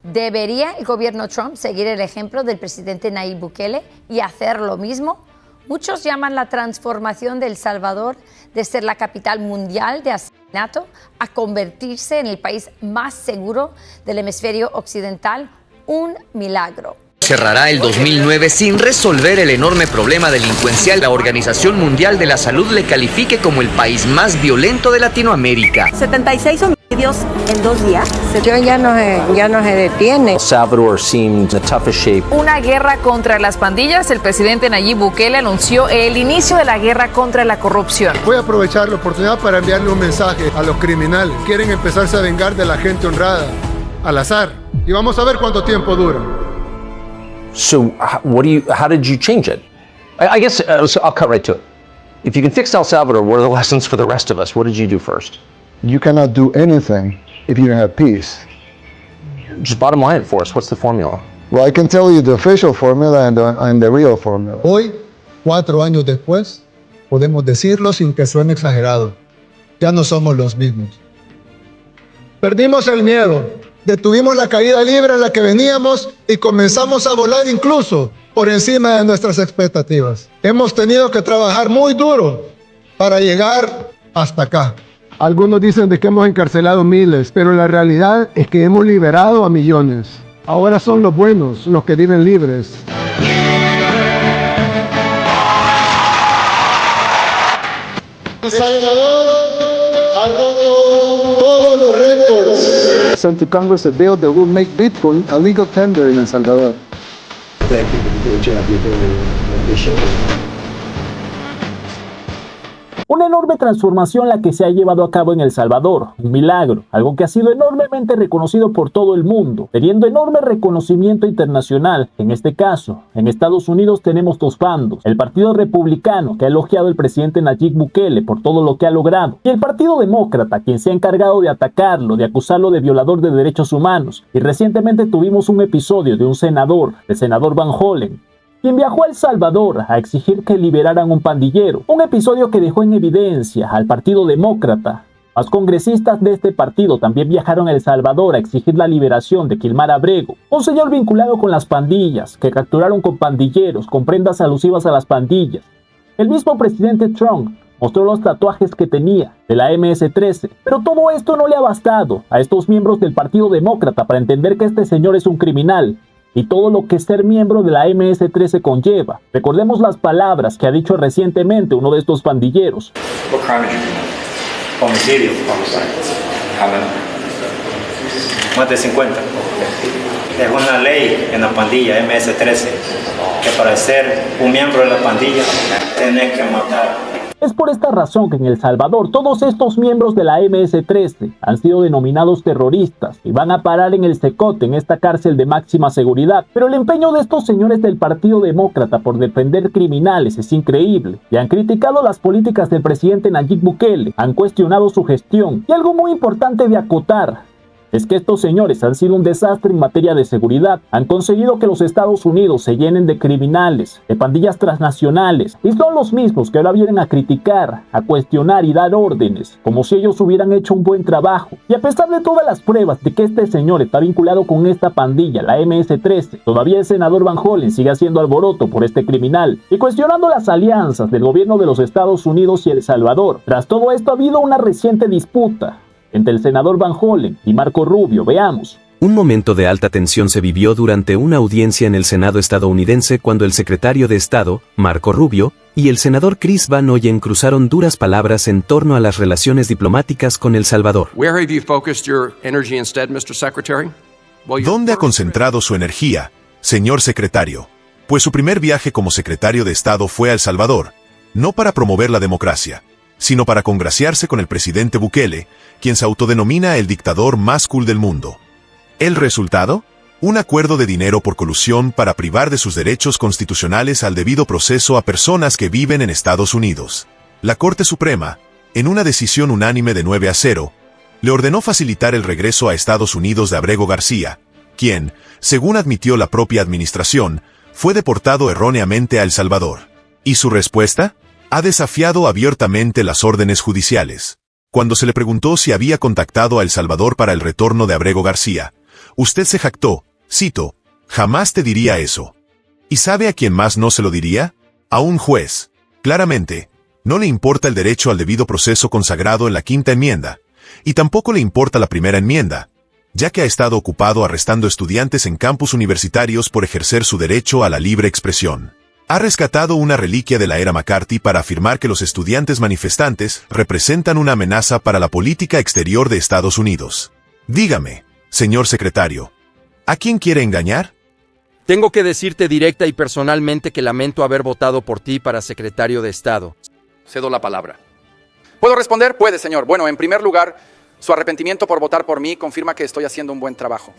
¿Debería el gobierno Trump seguir el ejemplo del presidente Nayib Bukele y hacer lo mismo? Muchos llaman la transformación de El Salvador de ser la capital mundial de asesinato a convertirse en el país más seguro del hemisferio occidental un milagro. Cerrará el 2009 sin resolver el enorme problema delincuencial. La Organización Mundial de la Salud le califique como el país más violento de Latinoamérica. 76 homicidios en 2 días. Ya no se detiene. El Salvador seemed in the toughest shape. Una guerra contra las pandillas. El presidente Nayib Bukele anunció el inicio de la guerra contra la corrupción. Voy a aprovechar la oportunidad para enviarle un mensaje a los criminales. Quieren empezarse a vengar de la gente honrada, al azar. Y vamos a ver cuánto tiempo dura. So how did you change it? I guess I'll cut right to it. If you can fix El Salvador, what are the lessons for the rest of us? What did you do first? You cannot do anything if you don't have peace. Just bottom line it for us. What's the formula? Well, I can tell you the official formula and the real formula. Hoy, 4 años después, podemos decirlo sin que suene exagerado. Ya no somos los mismos. Perdimos el miedo. Detuvimos la caída libre en la que veníamos y comenzamos a volar incluso por encima de nuestras expectativas. Hemos tenido que trabajar muy duro para llegar hasta acá. Algunos dicen de que hemos encarcelado miles, pero la realidad es que hemos liberado a millones. Ahora son los buenos los que viven libres. El Salvador ha roto todos los récords. Sent to Congress a bill that will make Bitcoin a legal tender in El Salvador. Una enorme transformación la que se ha llevado a cabo en El Salvador, un milagro, algo que ha sido enormemente reconocido por todo el mundo, teniendo enorme reconocimiento internacional. En este caso, en Estados Unidos tenemos 2 bandos, el Partido Republicano, que ha elogiado al presidente Nayib Bukele por todo lo que ha logrado, y el Partido Demócrata, quien se ha encargado de atacarlo, de acusarlo de violador de derechos humanos, y recientemente tuvimos un episodio de un senador, el senador Van Hollen, quien viajó a El Salvador a exigir que liberaran un pandillero, un episodio que dejó en evidencia al Partido Demócrata. Más congresistas de este partido también viajaron a El Salvador a exigir la liberación de Kilmar Abrego, un señor vinculado con las pandillas, que capturaron con pandilleros, con prendas alusivas a las pandillas. El mismo presidente Trump mostró los tatuajes que tenía de la MS-13, pero todo esto no le ha bastado a estos miembros del Partido Demócrata para entender que este señor es un criminal, y todo lo que ser miembro de la MS-13 conlleva. Recordemos las palabras que ha dicho recientemente uno de estos pandilleros. Homicidio. Más de 50. Es una ley en la pandilla MS-13 que para ser un miembro de la pandilla tenés que matar. Es por esta razón que en El Salvador todos estos miembros de la MS-13 han sido denominados terroristas y van a parar en el Cecote, en esta cárcel de máxima seguridad. Pero el empeño de estos señores del Partido Demócrata por defender criminales es increíble, y han criticado las políticas del presidente Nayib Bukele, han cuestionado su gestión, y algo muy importante de acotar es que estos señores han sido un desastre en materia de seguridad. Han conseguido que los Estados Unidos se llenen de criminales, de pandillas transnacionales, y son los mismos que ahora vienen a criticar, a cuestionar y dar órdenes, como si ellos hubieran hecho un buen trabajo. Y a pesar de todas las pruebas de que este señor está vinculado con esta pandilla, la MS-13, todavía el senador Van Hollen sigue haciendo alboroto por este criminal y cuestionando las alianzas del gobierno de los Estados Unidos y El Salvador. Tras todo esto ha habido una reciente disputa entre el senador Van Hollen y Marco Rubio. Veamos. Un momento de alta tensión se vivió durante una audiencia en el Senado estadounidense cuando el secretario de Estado, Marco Rubio, y el senador Chris Van Hollen cruzaron duras palabras en torno a las relaciones diplomáticas con El Salvador. ¿Dónde ha concentrado su energía, señor secretario? Pues su primer viaje como secretario de Estado fue a El Salvador, no para promover la democracia, sino para congraciarse con el presidente Bukele, quien se autodenomina el dictador más cool del mundo. ¿El resultado? Un acuerdo de dinero por colusión para privar de sus derechos constitucionales al debido proceso a personas que viven en Estados Unidos. La Corte Suprema, en una decisión unánime de 9-0, le ordenó facilitar el regreso a Estados Unidos de Abrego García, quien, según admitió la propia administración, fue deportado erróneamente a El Salvador. ¿Y su respuesta? Ha desafiado abiertamente las órdenes judiciales. Cuando se le preguntó si había contactado a El Salvador para el retorno de Abrego García, Usted se jactó, cito, jamás te diría eso. ¿Y sabe a quién más no se lo diría? A un juez. Claramente, no le importa el derecho al debido proceso consagrado en la Quinta Enmienda, y tampoco le importa la Primera Enmienda, ya que ha estado ocupado arrestando estudiantes en campus universitarios por ejercer su derecho a la libre expresión. Ha rescatado una reliquia de la era McCarthy para afirmar que los estudiantes manifestantes representan una amenaza para la política exterior de Estados Unidos. Dígame, señor secretario, ¿a quién quiere engañar? Tengo que decirte directa y personalmente que lamento haber votado por ti para secretario de Estado. Cedo la palabra. ¿Puedo responder? Puede, señor. Bueno, en primer lugar, su arrepentimiento por votar por mí confirma que estoy haciendo un buen trabajo.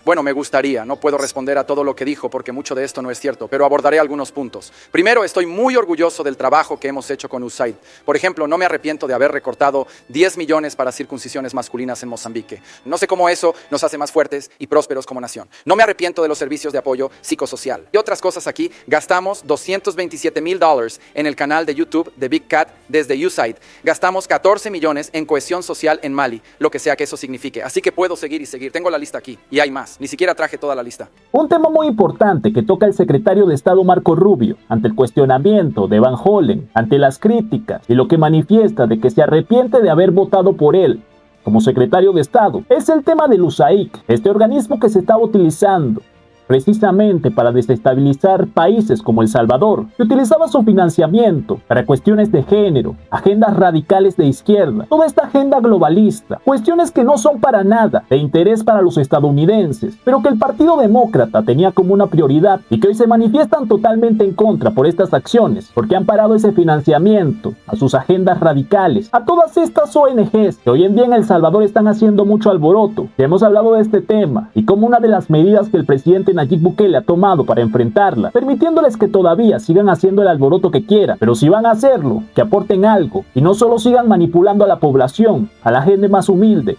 Bueno, me gustaría, no puedo responder a todo lo que dijo porque mucho de esto no es cierto, pero abordaré algunos puntos. Primero, estoy muy orgulloso del trabajo que hemos hecho con USAID. Por ejemplo, no me arrepiento de haber recortado 10 millones para circuncisiones masculinas en Mozambique. No sé cómo eso nos hace más fuertes y prósperos como nación. No me arrepiento de los servicios de apoyo psicosocial. Y otras cosas aquí, gastamos $227,000 en el canal de YouTube de Big Cat desde USAID. Gastamos 14 millones en cohesión social en Mali, lo que sea que eso signifique. Así que puedo seguir y seguir. Tengo la lista aquí y hay más. Ni siquiera traje toda la lista. Un tema muy importante que toca el secretario de Estado Marco Rubio, ante el cuestionamiento de Van Hollen, ante las críticas y lo que manifiesta de que se arrepiente de haber votado por él como secretario de Estado, es el tema del USAID, este organismo que se está utilizando precisamente para desestabilizar países como El Salvador, que utilizaba su financiamiento para cuestiones de género, agendas radicales de izquierda, toda esta agenda globalista, cuestiones que no son para nada de interés para los estadounidenses, pero que el Partido Demócrata tenía como una prioridad y que hoy se manifiestan totalmente en contra por estas acciones, porque han parado ese financiamiento a sus agendas radicales, a todas estas ONGs que hoy en día en El Salvador están haciendo mucho alboroto. Ya hemos hablado de este tema y como una de las medidas que el presidente Nayib Bukele ha tomado para enfrentarla, permitiéndoles que todavía sigan haciendo el alboroto que quieran, pero si van a hacerlo, que aporten algo y no solo sigan manipulando a la población, a la gente más humilde.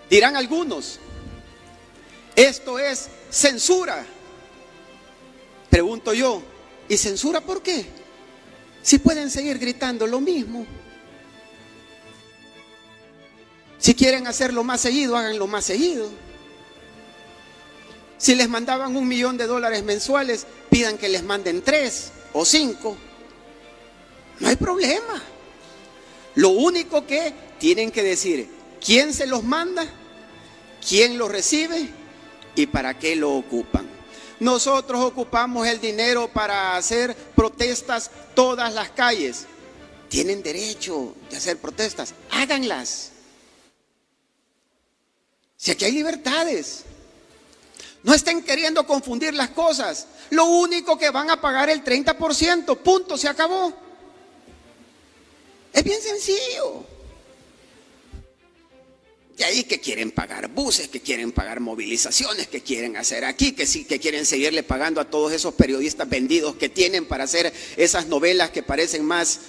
Dirán algunos, esto es censura. Pregunto yo, ¿y censura por qué? Si pueden seguir gritando lo mismo. Si quieren hacerlo más seguido, háganlo más seguido. Si les mandaban $1 millón mensuales, pidan que les manden 3 o 5. No hay problema. Lo único que tienen que decir, quién se los manda, quién lo recibe y para qué lo ocupan. Nosotros ocupamos el dinero para hacer protestas todas las calles. Tienen derecho de hacer protestas, háganlas. Si aquí hay libertades. No estén queriendo confundir las cosas. Lo único que van a pagar el 30%, punto, se acabó. Es bien sencillo. Y ahí que quieren pagar buses, que quieren pagar movilizaciones, que quieren hacer aquí, que sí, que quieren seguirle pagando a todos esos periodistas vendidos que tienen para hacer esas novelas que parecen más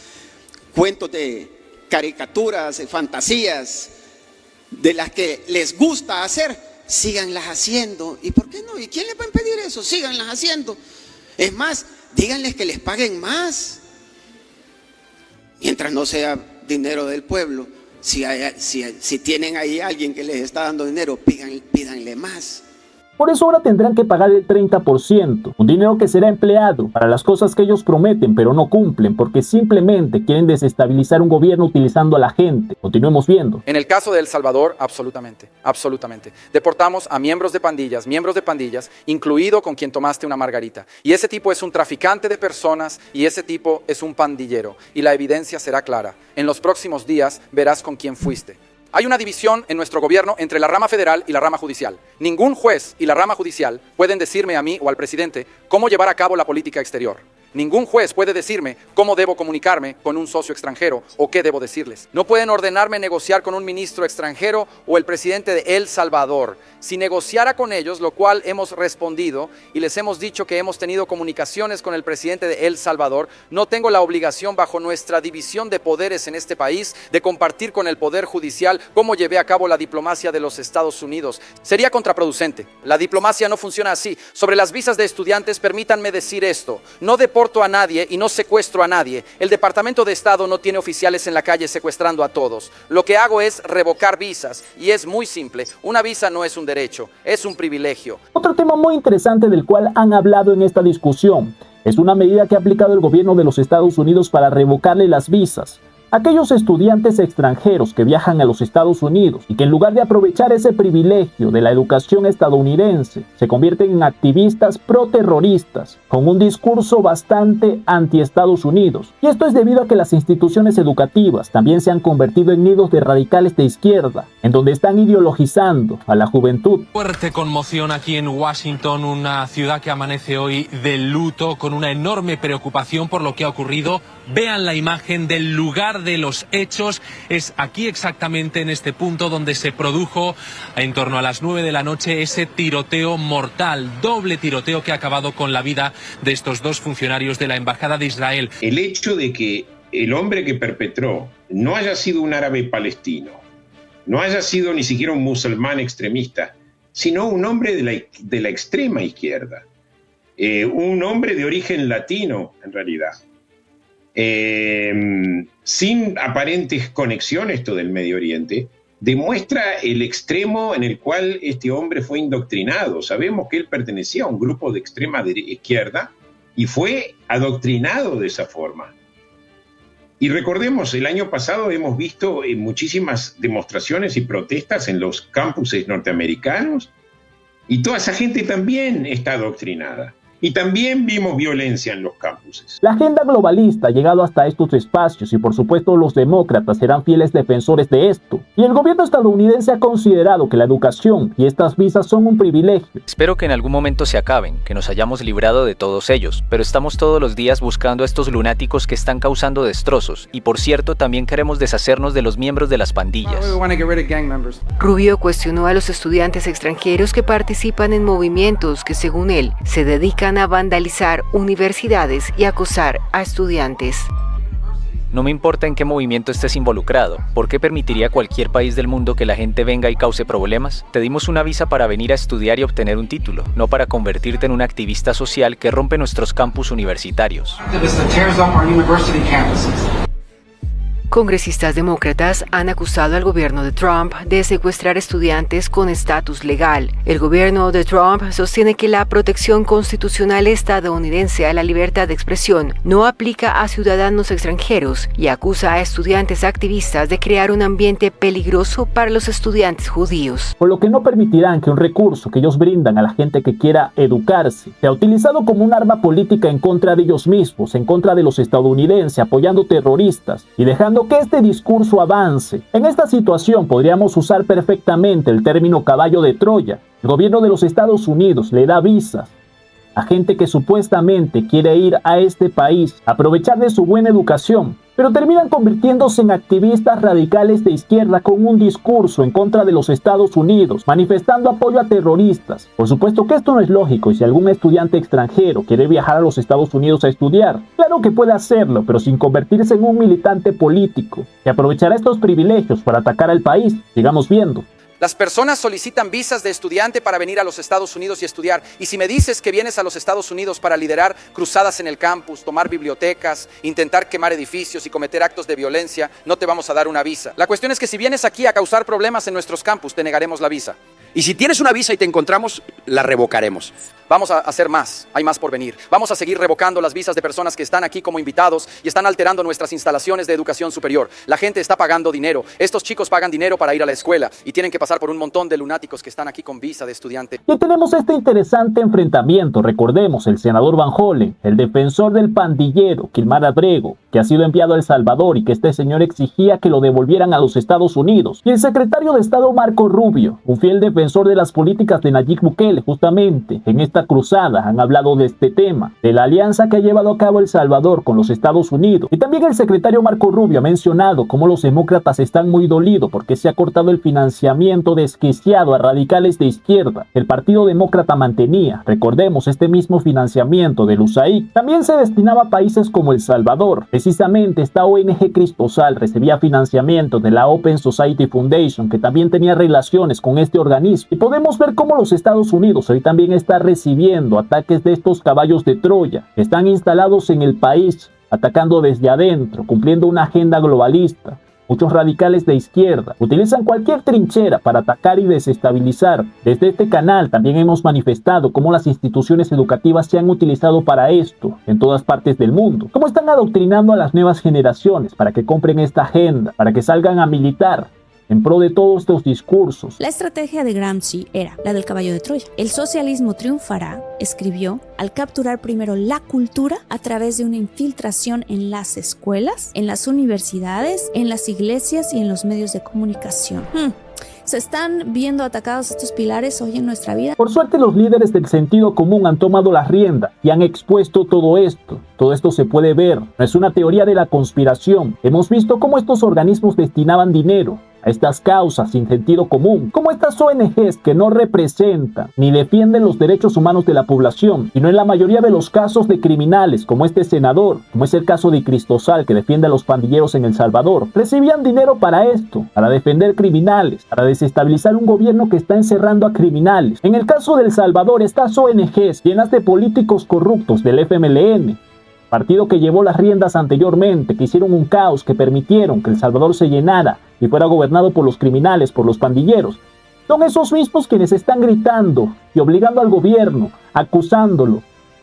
cuentos de caricaturas, fantasías, de las que les gusta hacer. Síganlas haciendo. ¿Y por qué no? ¿Y quién les va a impedir eso? Síganlas haciendo. Es más, díganles que les paguen más. Mientras no sea dinero del pueblo. Si tienen ahí alguien que les está dando dinero, pídanle más. Por eso ahora tendrán que pagar el 30%, un dinero que será empleado para las cosas que ellos prometen pero no cumplen porque simplemente quieren desestabilizar un gobierno utilizando a la gente. Continuemos viendo. En el caso de El Salvador, absolutamente, absolutamente. Deportamos a miembros de pandillas, incluido con quien tomaste una margarita. Y ese tipo es un traficante de personas y ese tipo es un pandillero. Y la evidencia será clara. En los próximos días verás con quién fuiste. Hay una división en nuestro gobierno entre la rama federal y la rama judicial. Ningún juez y la rama judicial pueden decirme a mí o al presidente cómo llevar a cabo la política exterior. Ningún juez puede decirme cómo debo comunicarme con un socio extranjero o qué debo decirles. No pueden ordenarme negociar con un ministro extranjero o el presidente de El Salvador. Si negociara con ellos, lo cual hemos respondido y les hemos dicho que hemos tenido comunicaciones con el presidente de El Salvador, no tengo la obligación bajo nuestra división de poderes en este país de compartir con el Poder Judicial cómo llevé a cabo la diplomacia de los Estados Unidos. Sería contraproducente. La diplomacia no funciona así. Sobre las visas de estudiantes, permítanme decir esto. No deporten deporto a nadie y no secuestro a nadie. El Departamento de Estado no tiene oficiales en la calle secuestrando a todos. Lo que hago es revocar visas y es muy simple. Una visa no es un derecho, es un privilegio. Otro tema muy interesante del cual han hablado en esta discusión es una medida que ha aplicado el gobierno de los Estados Unidos para revocarle las visas a aquellos estudiantes extranjeros que viajan a los Estados Unidos y que en lugar de aprovechar ese privilegio de la educación estadounidense, se convierten en activistas pro-terroristas con un discurso bastante anti-Estados Unidos. Y esto es debido a que las instituciones educativas también se han convertido en nidos de radicales de izquierda, en donde están ideologizando a la juventud. Fuerte conmoción aquí en Washington, una ciudad que amanece hoy de luto, con una enorme preocupación por lo que ha ocurrido. Vean la imagen del lugar de los hechos. Es aquí exactamente en este punto donde se produjo en torno a las 9 de la noche ese tiroteo mortal, doble tiroteo que ha acabado con la vida de estos dos funcionarios de la Embajada de Israel. El hecho de que el hombre que perpetró no haya sido un árabe palestino, no haya sido ni siquiera un musulmán extremista, sino un hombre de la extrema izquierda, un hombre de origen latino en realidad. Sin aparentes conexiones todo el Medio Oriente, demuestra el extremo en el cual este hombre fue indoctrinado. Sabemos que él pertenecía a un grupo de extrema izquierda y fue adoctrinado de esa forma. Y recordemos, el año pasado hemos visto muchísimas demostraciones y protestas en los campuses norteamericanos y toda esa gente también está adoctrinada. Y también vimos violencia en los campuses. La agenda globalista ha llegado hasta estos espacios y por supuesto los demócratas serán fieles defensores de esto. Y el gobierno estadounidense ha considerado que la educación y estas visas son un privilegio. Espero que en algún momento se acaben, que nos hayamos librado de todos ellos, pero estamos todos los días buscando a estos lunáticos que están causando destrozos. Y por cierto, también queremos deshacernos de los miembros de las pandillas. Rubio cuestionó a los estudiantes extranjeros que participan en movimientos que, según él, se dedican a vandalizar universidades y acosar a estudiantes. No me importa en qué movimiento estés involucrado. ¿Por qué permitiría cualquier país del mundo que la gente venga y cause problemas? Te dimos una visa para venir a estudiar y obtener un título, no para convertirte en un activista social que rompe nuestros campus universitarios. Congresistas demócratas han acusado al gobierno de Trump de secuestrar estudiantes con estatus legal. El gobierno de Trump sostiene que la protección constitucional estadounidense a la libertad de expresión no aplica a ciudadanos extranjeros y acusa a estudiantes activistas de crear un ambiente peligroso para los estudiantes judíos. Por lo que no permitirán que un recurso que ellos brindan a la gente que quiera educarse sea utilizado como un arma política en contra de ellos mismos, en contra de los estadounidenses, apoyando terroristas y dejando que este discurso avance. En esta situación podríamos usar perfectamente el término caballo de Troya. El gobierno de los Estados Unidos le da visas a gente que supuestamente quiere ir a este país, aprovechar de su buena educación, pero terminan convirtiéndose en activistas radicales de izquierda con un discurso en contra de los Estados Unidos, manifestando apoyo a terroristas. Por supuesto que esto no es lógico, y si algún estudiante extranjero quiere viajar a los Estados Unidos a estudiar, claro que puede hacerlo, pero sin convertirse en un militante político, que aprovechará estos privilegios para atacar al país. Sigamos viendo. Las personas solicitan visas de estudiante para venir a los Estados Unidos y estudiar. Y si me dices que vienes a los Estados Unidos para liderar cruzadas en el campus, tomar bibliotecas, intentar quemar edificios y cometer actos de violencia, no te vamos a dar una visa. La cuestión es que si vienes aquí a causar problemas en nuestros campus, te negaremos la visa. Y si tienes una visa y te encontramos, la revocaremos. Vamos a hacer más, hay más por venir. Vamos a seguir revocando las visas de personas que están aquí como invitados y están alterando nuestras instalaciones de educación superior. La gente está pagando dinero, estos chicos pagan dinero para ir a la escuela y tienen que pasar por un montón de lunáticos que están aquí con visa de estudiante. Y tenemos este interesante enfrentamiento. Recordemos, el senador Van Hollen, el defensor del pandillero Kilmar Abrego, que ha sido enviado a El Salvador y que este señor exigía que lo devolvieran a los Estados Unidos. Y el secretario de Estado Marco Rubio, un fiel defensor de las políticas de Nayib Bukele, justamente en esta cruzada han hablado de este tema, de la alianza que ha llevado a cabo El Salvador con los Estados Unidos. Y también el secretario Marco Rubio ha mencionado cómo los demócratas están muy dolidos porque se ha cortado el financiamiento desquiciado a radicales de izquierda. El Partido Demócrata mantenía, recordemos, este mismo financiamiento del USAID. También se destinaba a países como El Salvador. Es Precisamente esta ONG Cristosal recibía financiamiento de la Open Society Foundation, que también tenía relaciones con este organismo. Y podemos ver cómo los Estados Unidos hoy también está recibiendo ataques de estos caballos de Troya, que están instalados en el país, atacando desde adentro, cumpliendo una agenda globalista. Muchos radicales de izquierda utilizan cualquier trinchera para atacar y desestabilizar. Desde este canal también hemos manifestado cómo las instituciones educativas se han utilizado para esto en todas partes del mundo. Cómo están adoctrinando a las nuevas generaciones para que compren esta agenda, para que salgan a militar en pro de todos estos discursos. La estrategia de Gramsci era la del caballo de Troya. El socialismo triunfará, escribió, al capturar primero la cultura a través de una infiltración en las escuelas, en las universidades, en las iglesias y en los medios de comunicación. Se están viendo atacados estos pilares hoy en nuestra vida. Por suerte, los líderes del sentido común han tomado la rienda y han expuesto todo esto. Todo esto se puede ver, no es una teoría de la conspiración. Hemos visto cómo estos organismos destinaban dinero a estas causas sin sentido común, como estas ONGs que no representan ni defienden los derechos humanos de la población, sino en la mayoría de los casos de criminales, como este senador, como es el caso de Cristosal, que defiende a los pandilleros en El Salvador. Recibían dinero para esto, para defender criminales, para desestabilizar un gobierno que está encerrando a criminales. En el caso de El Salvador, estas ONGs llenas de políticos corruptos del FMLN, partido que llevó las riendas anteriormente, que hicieron un caos, que permitieron que El Salvador se llenara y fuera gobernado por los criminales, por los pandilleros. Son esos mismos quienes están gritando y obligando al gobierno, acusándolo,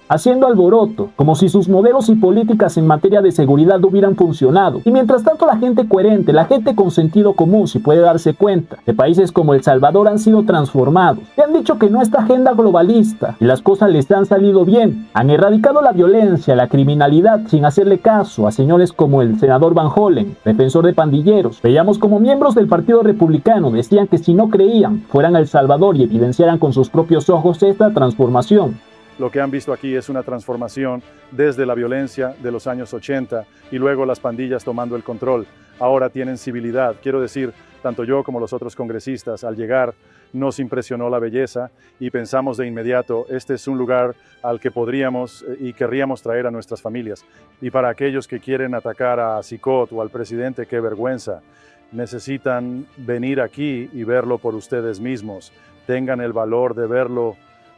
haciendo alboroto, como si sus modelos y políticas en materia de seguridad hubieran funcionado. Y mientras tanto, la gente coherente, la gente con sentido común, si puede darse cuenta, de países como El Salvador han sido transformados. Le han dicho que no esta agenda globalista y las cosas les han salido bien. Han erradicado la violencia, la criminalidad, sin hacerle caso a señores como el senador Van Hollen, defensor de pandilleros. Veíamos como miembros del Partido Republicano decían que si no creían, fueran a El Salvador y evidenciaran con sus propios ojos esta transformación. Lo que han visto aquí es una transformación desde la violencia de los años 80 y luego las pandillas tomando el control. Ahora tienen civilidad. Quiero decir, tanto yo como los otros congresistas, al llegar nos impresionó la belleza y pensamos de inmediato, este es un lugar al que podríamos y querríamos traer a nuestras familias. Y para aquellos que quieren atacar a Cicot o al presidente, qué vergüenza. Necesitan venir aquí y verlo por ustedes mismos. Tengan el valor de verlo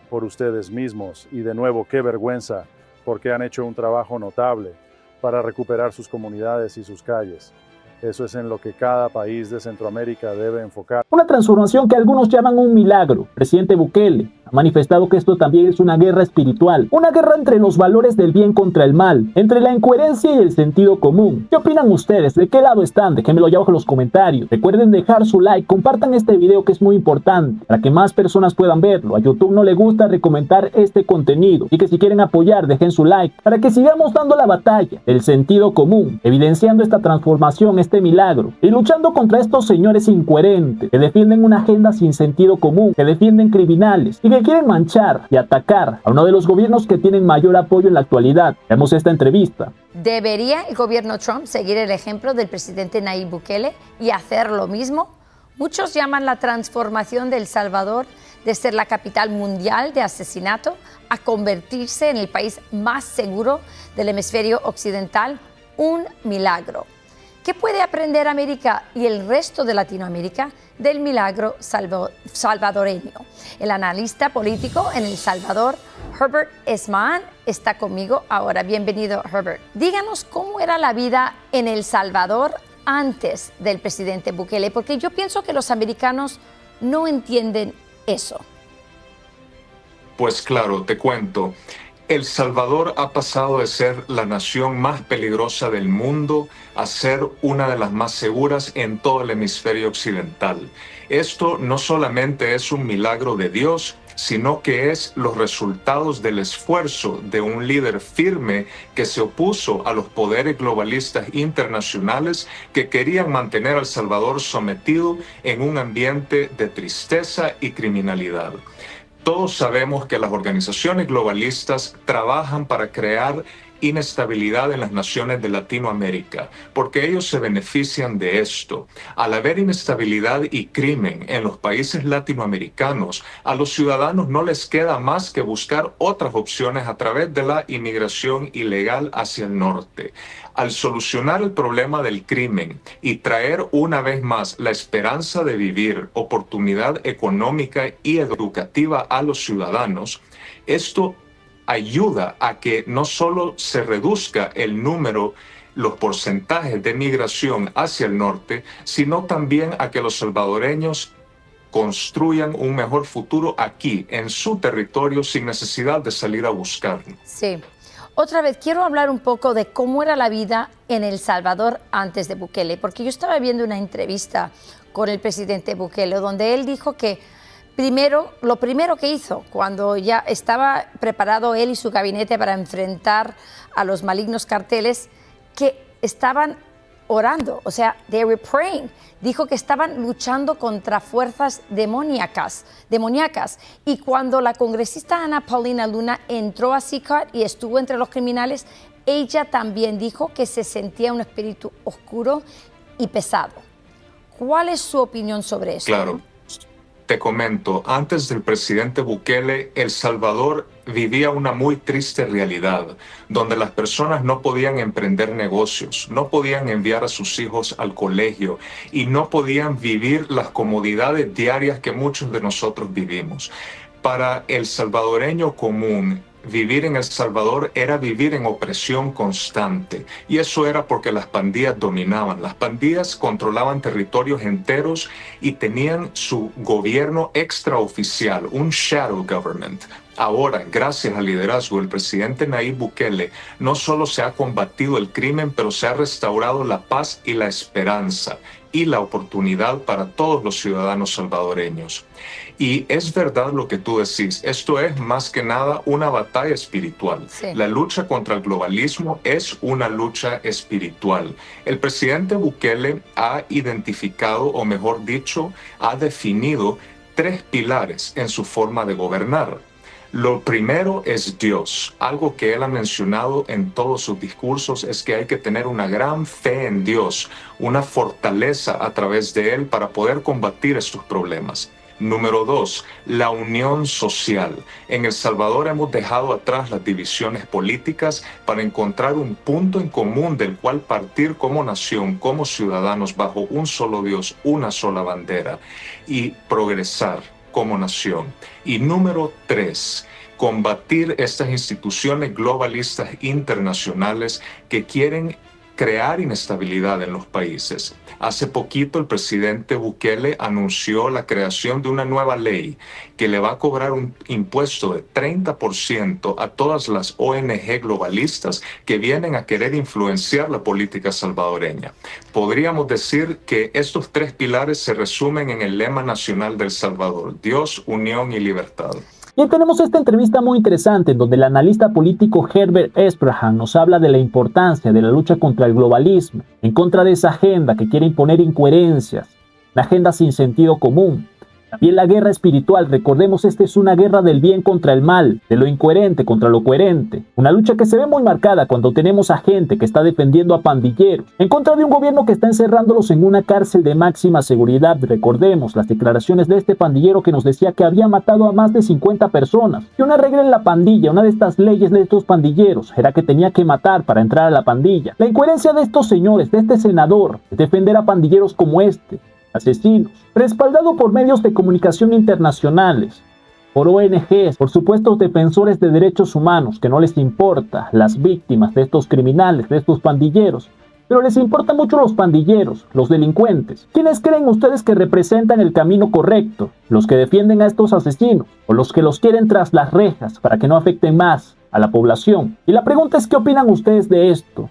por ustedes mismos. Y de nuevo, qué vergüenza, porque han hecho un trabajo notable para recuperar sus comunidades y sus calles. Eso es en lo que cada país de Centroamérica debe enfocar. Una transformación que algunos llaman un milagro. El presidente Bukele ha manifestado que esto también es una guerra espiritual, una guerra entre los valores del bien contra el mal, entre la incoherencia y el sentido común. ¿Qué opinan ustedes? ¿De qué lado están? Déjenmelo allá abajo en los comentarios. Recuerden dejar su like, compartan este video que es muy importante para que más personas puedan verlo. A YouTube no le gusta recomendar este contenido, y que si quieren apoyar, dejen su like para que sigamos dando la batalla del sentido común, evidenciando esta transformación, este milagro, y luchando contra estos señores incoherentes que defienden una agenda sin sentido común, que defienden criminales y que quieren manchar y atacar a uno de los gobiernos que tienen mayor apoyo en la actualidad. Veamos esta entrevista. ¿Debería el gobierno Trump seguir el ejemplo del presidente Nayib Bukele y hacer lo mismo? Muchos llaman la transformación de El Salvador de ser la capital mundial de asesinato a convertirse en el país más seguro del hemisferio occidental un milagro. ¿Qué puede aprender América y el resto de Latinoamérica del milagro salvadoreño? El analista político en El Salvador, Herbert Esmaan, está conmigo ahora. Bienvenido, Herbert. Díganos cómo era la vida en El Salvador antes del presidente Bukele, porque yo pienso que los americanos no entienden eso. Pues claro, te cuento. El Salvador ha pasado de ser la nación más peligrosa del mundo a ser una de las más seguras en todo el hemisferio occidental. Esto no solamente es un milagro de Dios, sino que es los resultados del esfuerzo de un líder firme que se opuso a los poderes globalistas internacionales que querían mantener a El Salvador sometido en un ambiente de tristeza y criminalidad. Todos sabemos que las organizaciones globalistas trabajan para crear inestabilidad en las naciones de Latinoamérica, porque ellos se benefician de esto. Al haber inestabilidad y crimen en los países latinoamericanos, a los ciudadanos no les queda más que buscar otras opciones a través de la inmigración ilegal hacia el norte. Al solucionar el problema del crimen y traer una vez más la esperanza de vivir, oportunidad económica y educativa a los ciudadanos, esto ayuda a que no solo se reduzca el número, los porcentajes de migración hacia el norte, sino también a que los salvadoreños construyan un mejor futuro aquí, en su territorio, sin necesidad de salir a buscarlo. Sí. Otra vez, quiero hablar un poco de cómo era la vida en El Salvador antes de Bukele, porque yo estaba viendo una entrevista con el presidente Bukele, donde él dijo que lo primero que hizo, cuando ya estaba preparado él y su gabinete para enfrentar a los malignos carteles, que estaban orando, o sea, they were praying. Dijo que estaban luchando contra fuerzas demoníacas. Y cuando la congresista Ana Paulina Luna entró a CICAR y estuvo entre los criminales, ella también dijo que se sentía un espíritu oscuro y pesado. ¿Cuál es su opinión sobre eso? Claro. Te comento, antes del presidente Bukele, El Salvador vivía una muy triste realidad, donde las personas no podían emprender negocios, no podían enviar a sus hijos al colegio y no podían vivir las comodidades diarias que muchos de nosotros vivimos. Para el salvadoreño común, vivir en El Salvador era vivir en opresión constante, y eso era porque las pandillas dominaban. Las pandillas controlaban territorios enteros y tenían su gobierno extraoficial, un shadow government. Ahora, gracias al liderazgo del presidente Nayib Bukele, no solo se ha combatido el crimen, pero se ha restaurado la paz y la esperanza y la oportunidad para todos los ciudadanos salvadoreños. Y es verdad lo que tú decís, esto es más que nada una batalla espiritual. Sí. La lucha contra el globalismo es una lucha espiritual. El presidente Bukele ha identificado, o mejor dicho, ha definido 3 pilares en su forma de gobernar. Lo primero es Dios. Algo que él ha mencionado en todos sus discursos es que hay que tener una gran fe en Dios, una fortaleza a través de él para poder combatir estos problemas. Número 2, la unión social. En El Salvador hemos dejado atrás las divisiones políticas para encontrar un punto en común del cual partir como nación, como ciudadanos, bajo un solo Dios, una sola bandera, y progresar como nación. Y número 3, combatir estas instituciones globalistas internacionales que quieren crear inestabilidad en los países. Hace poquito el presidente Bukele anunció la creación de una nueva ley que le va a cobrar un impuesto de 30% a todas las ONG globalistas que vienen a querer influenciar la política salvadoreña. Podríamos decir que estos 3 pilares se resumen en el lema nacional de El Salvador: Dios, unión y libertad. Bien, tenemos esta entrevista muy interesante en donde el analista político Herbert Esprahan nos habla de la importancia de la lucha contra el globalismo, en contra de esa agenda que quiere imponer incoherencias, la agenda sin sentido común. También la guerra espiritual, recordemos, esta es una guerra del bien contra el mal, de lo incoherente contra lo coherente. Una lucha que se ve muy marcada cuando tenemos a gente que está defendiendo a pandilleros, en contra de un gobierno que está encerrándolos en una cárcel de máxima seguridad. Recordemos las declaraciones de este pandillero que nos decía que había matado a más de 50 personas. Y una regla en la pandilla, una de estas leyes de estos pandilleros, era que tenía que matar para entrar a la pandilla. La incoherencia de estos señores, de este senador, es defender a pandilleros como este, asesinos, respaldado por medios de comunicación internacionales, por ONGs, por supuestos defensores de derechos humanos, que no les importa las víctimas de estos criminales, de estos pandilleros, pero les importan mucho los pandilleros, los delincuentes. ¿Quiénes creen ustedes que representan el camino correcto? ¿Los que defienden a estos asesinos o los que los quieren tras las rejas para que no afecten más a la población? Y la pregunta es, ¿qué opinan ustedes de esto?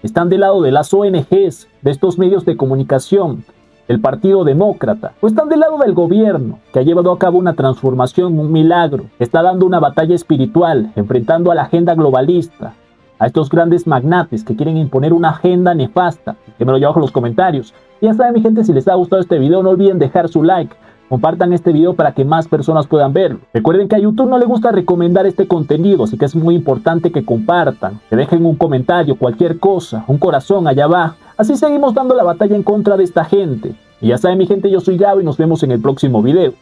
¿Están del lado de las ONGs, de estos medios de comunicación, el Partido Demócrata, o están del lado del gobierno, que ha llevado a cabo una transformación, un milagro, que está dando una batalla espiritual, enfrentando a la agenda globalista, a estos grandes magnates que quieren imponer una agenda nefasta? Déjenmelo abajo en los comentarios. Y ya saben, mi gente, si les ha gustado este video, no olviden dejar su like, Compartan este video para que más personas puedan verlo. Recuerden que a YouTube no le gusta recomendar este contenido, así que es muy importante que compartan, que dejen un comentario, cualquier cosa, un corazón allá abajo. Así seguimos dando la batalla en contra de esta gente. Y ya saben, mi gente, yo soy Gabo y nos vemos en el próximo video.